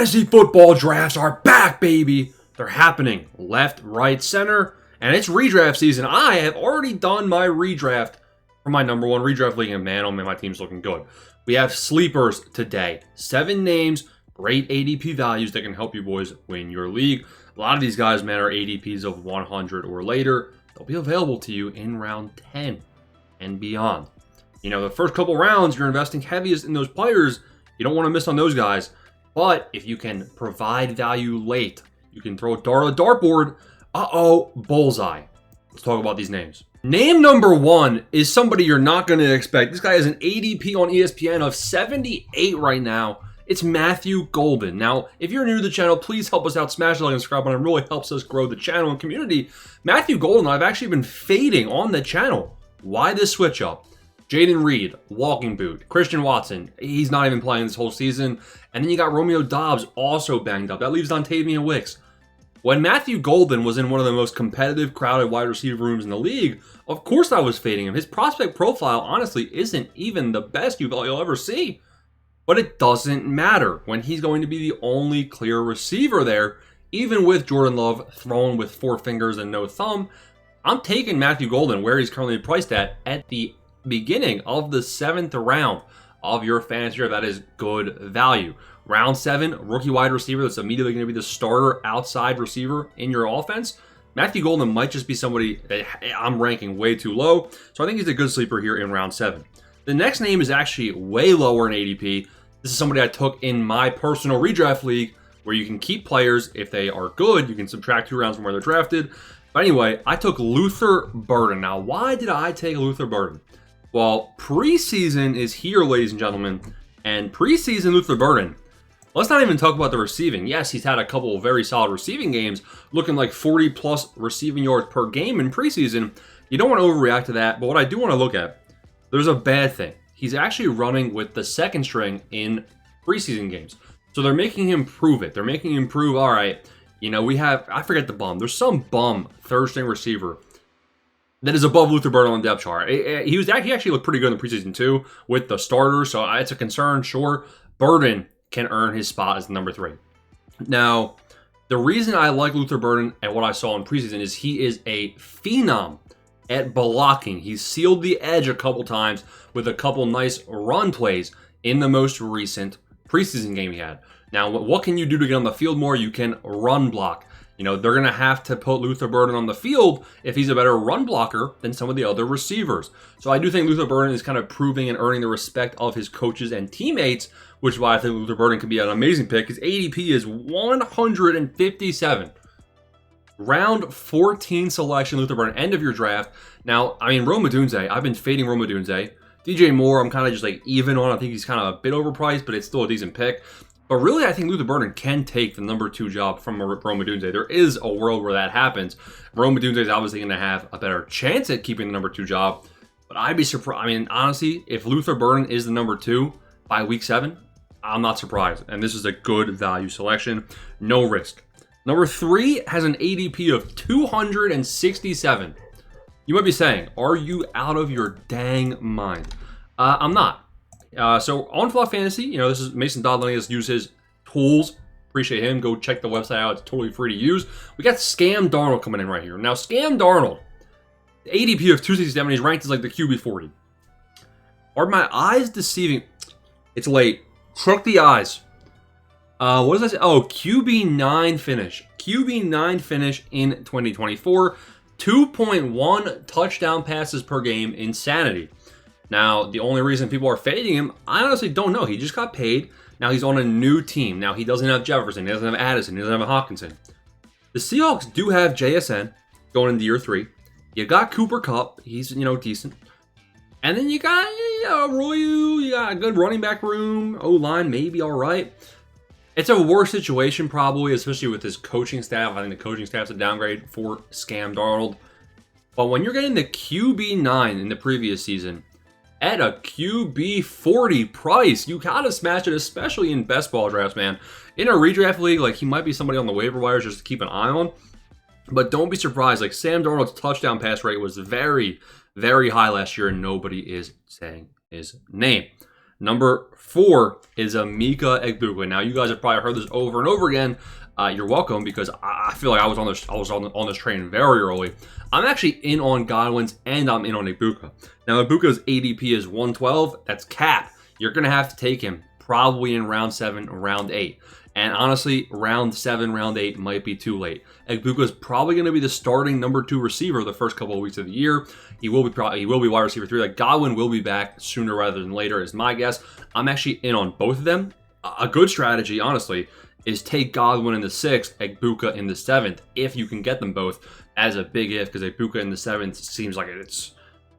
Fantasy football drafts are back, baby. They're happening left, right, center, and it's redraft season. I have already done my redraft for my number one redraft league, and man, oh man, my team's looking good. We have sleepers today. 7 names, great ADP values that can help you boys win your league. A lot of these guys, man, are ADPs of 100 or later. They'll be available to you in round 10 and beyond. You know, the first couple rounds, you're investing heaviest in those players. You don't want to miss on those guys. But if you can provide value late, you can throw a dart on the dartboard. Bullseye. Let's talk about these names. Name number 1 is somebody you're not going to expect. This guy has an ADP on ESPN of 78 right now. It's Matthew Golden. Now, if you're new to the channel, please help us out. Smash the like and subscribe button. It really helps us grow the channel and community. Matthew Golden, I've actually been fading on the channel. Why this switch up? Jaden Reed, walking boot. Christian Watson, he's not even playing this whole season. And then you got Romeo Doubs also banged up. That leaves Dontavian Wicks. When Matthew Golden was in one of the most competitive, crowded wide receiver rooms in the league, of course I was fading him. His prospect profile, honestly, isn't even the best you'll ever see. But it doesn't matter when he's going to be the only clear receiver there, even with Jordan Love thrown with 4 fingers and no thumb. I'm taking Matthew Golden where he's currently priced at the beginning of the 7th round of your fantasy year. That is good value. Round 7, rookie wide receiver that's immediately going to be the starter outside receiver in your offense. Matthew Golden might just be somebody that I'm ranking way too low, so I think he's a good sleeper here in round 7. The next name is actually way lower in ADP. This is somebody I took in my personal redraft league where you can keep players if they are good. You can subtract 2 rounds from where they're drafted. But anyway, I took Luther Burden. Now, why did I take Luther Burden? Well, preseason is here, ladies and gentlemen, and preseason Luther Burden, let's not even talk about the receiving. Yes, he's had a couple of very solid receiving games, looking like 40-plus receiving yards per game in preseason. You don't want to overreact to that, but what I do want to look at, there's a bad thing. He's actually running with the second string in preseason games. So they're making him prove it. They're making him prove, all right, you know, we have, I forget the bum. There's some bum third string receiver that is above Luther Burden on the depth chart. He actually looked pretty good in the preseason too with the starters, so it's a concern. Sure, Burden can earn his spot as number 3. Now, the reason I like Luther Burden and what I saw in preseason is he is a phenom at blocking. He's sealed the edge a couple times with a couple nice run plays in the most recent preseason game he had. Now, what can you do to get on the field more? You can run block. You know, they're going to have to put Luther Burden on the field if he's a better run blocker than some of the other receivers. So I do think Luther Burden is kind of proving and earning the respect of his coaches and teammates, which is why I think Luther Burden can be an amazing pick. His ADP is 157. Round 14 selection, Luther Burden, end of your draft. Now, I mean, Rome Odunze, I've been fading Rome Odunze. DJ Moore, I'm kind of just like even on. I think he's kind of a bit overpriced, but it's still a decent pick. But really, I think Luther Burden can take the number 2 job from Rome Odunze. There is a world where that happens. Rome Odunze is obviously going to have a better chance at keeping the number 2 job. But I'd be surprised. I mean, honestly, if Luther Burden is the number 2 by week 7, I'm not surprised. And this is a good value selection. No risk. Number 3 has an ADP of 267. You might be saying, are you out of your dang mind? I'm not. So on Fluff Fantasy, you know, this is Mason Dodd letting us use his tools. Appreciate him. Go check the website out. It's totally free to use. We got Scam Darnold coming in right here. Now, Scam Darnold, the ADP of 267, he's ranked as like the QB 40. Are my eyes deceiving? It's late. Crook the eyes. What does I say? Oh, QB 9 finish. QB 9 finish in 2024. 2.1 touchdown passes per game. Insanity. Now, the only reason people are fading him, I honestly don't know. He just got paid. Now he's on a new team. Now he doesn't have Jefferson. He doesn't have Addison. He doesn't have Hawkinson. The Seahawks do have JSN going into year 3. You got Cooper Kupp. He's, you know, decent. And then you got Royu. You got a good running back room. O-line, maybe all right. It's a worse situation probably, especially with his coaching staff. I think the coaching staff's a downgrade for Scam Darnold. But when you're getting the QB 9 in the previous season, at a QB 40 price, you gotta smash it, especially in best ball drafts, man. In a redraft league, like, he might be somebody on the waiver wires just to keep an eye on. But don't be surprised, like, Sam Darnold's touchdown pass rate was very, very high last year, and nobody is saying his name. Number 4 is Emeka Egbuka. Now, you guys have probably heard this over and over again. You're welcome, because I feel like I was on this train very early. I'm actually in on Godwin's and I'm in on Egbuka. Now, Egbuka's ADP is 112. That's cap. You're going to have to take him probably in round 7, round 8. And honestly, round 7, round 8 might be too late. Egbuka is probably going to be the starting number 2 receiver the first couple of weeks of the year. He will be wide receiver 3. Like, Godwin will be back sooner rather than later, is my guess. I'm actually in on both of them. A good strategy, honestly, is take Godwin in the 6th, Egbuka in the 7th, if you can get them both, as a big if, because Egbuka in the 7th seems like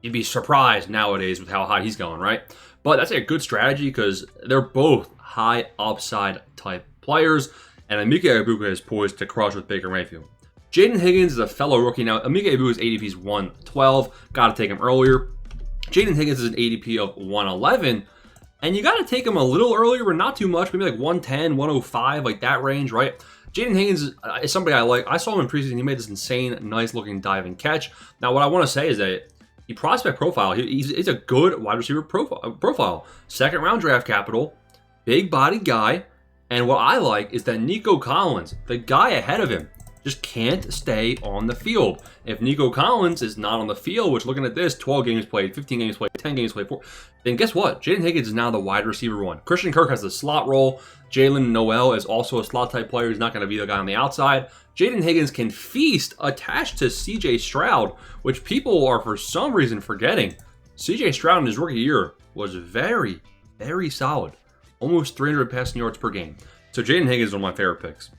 you'd be surprised nowadays with how high he's going, right? But that's a good strategy because they're both high upside type players, and Emeka Egbuka is poised to crush with Baker Mayfield. Jaden Higgins is a fellow rookie. Now, Emeka Egbuka's ADP is 112. Got to take him earlier. Jaden Higgins is an ADP of 111. And you got to take him a little earlier, but not too much. Maybe like 110, 105, like that range, right? Jaden Higgins is somebody I like. I saw him in preseason. He made this insane, nice-looking diving catch. Now, what I want to say is that he prospect profile. He's a good wide receiver profile. Second-round draft capital, big body guy. And what I like is that Nico Collins, the guy ahead of him, just can't stay on the field. If Nico Collins is not on the field, which looking at this, 12 games played, 15 games played, 10 games played, 4, then guess what? Jaden Higgins is now the wide receiver 1. Christian Kirk has the slot role. Jalen Noel is also a slot type player. He's not going to be the guy on the outside. Jaden Higgins can feast attached to CJ Stroud, which people are for some reason forgetting. CJ Stroud in his rookie year was very, very solid. Almost 300 passing yards per game. So Jaden Higgins is one of my favorite picks.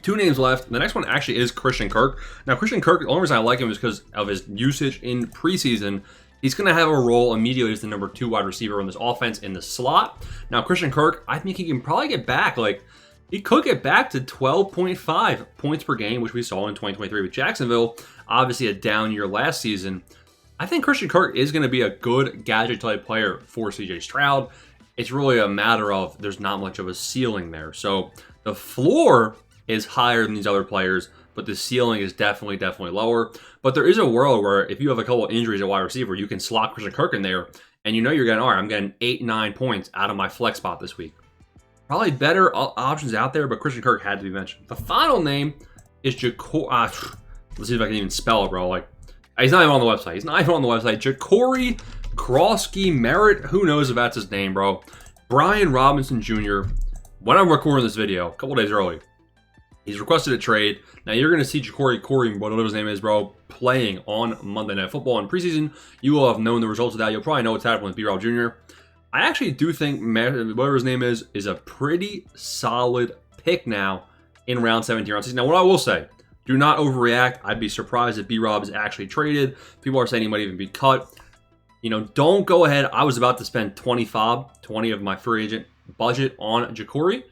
2 names left. The next one actually is Christian Kirk. Now, Christian Kirk, the only reason I like him is because of his usage in preseason. He's going to have a role immediately as the number 2 wide receiver in this offense in the slot. Now, Christian Kirk, I think he can probably get back. He could get back to 12.5 points per game, which we saw in 2023 with Jacksonville. Obviously, a down year last season. I think Christian Kirk is going to be a good gadget-type player for CJ Stroud. It's really a matter of there's not much of a ceiling there. So the floor is higher than these other players, but the ceiling is definitely lower. But there is a world where if you have a couple of injuries at wide receiver, you can slot Christian Kirk in there, and you know you're getting, all right, I'm getting 8-9 points out of my flex spot this week. Probably better options out there, but Christian Kirk had to be mentioned. The final name is Jacory. Let's see if I can even spell it, bro. He's not even on the website. Jacory Krosky Merritt. Who knows if that's his name, bro? Brian Robinson Jr. When I'm recording this video, a couple days early, he's requested a trade. Now, you're going to see Jacory Corey, whatever his name is, bro, playing on Monday Night Football in preseason. You will have known the results of that. You'll probably know what's happening with B-Rob Jr. I actually do think, whatever his name is a pretty solid pick now in round 17, round 16. Now, what I will say, do not overreact. I'd be surprised if B-Rob is actually traded. People are saying he might even be cut. Don't go ahead. I was about to spend 20 of my free agent budget on Jacory.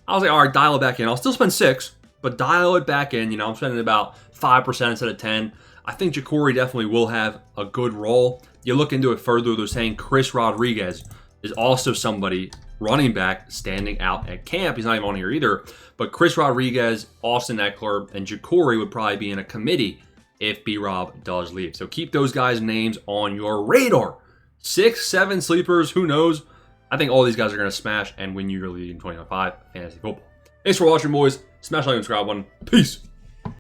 I was like, all right, dial it back in. I'll still spend 6, but dial it back in. I'm spending about 5% instead of 10. I think Jacory definitely will have a good role. You look into it further, they're saying Chris Rodriguez is also somebody, running back, standing out at camp. He's not even on here either. But Chris Rodriguez, Austin Eckler, and Jacory would probably be in a committee if B-Rob does leave. So keep those guys' names on your radar. 6, 7 sleepers, who knows? I think all these guys are going to smash and win you your league in 2025 fantasy football. Thanks for watching, boys. Smash like and subscribe button. Peace.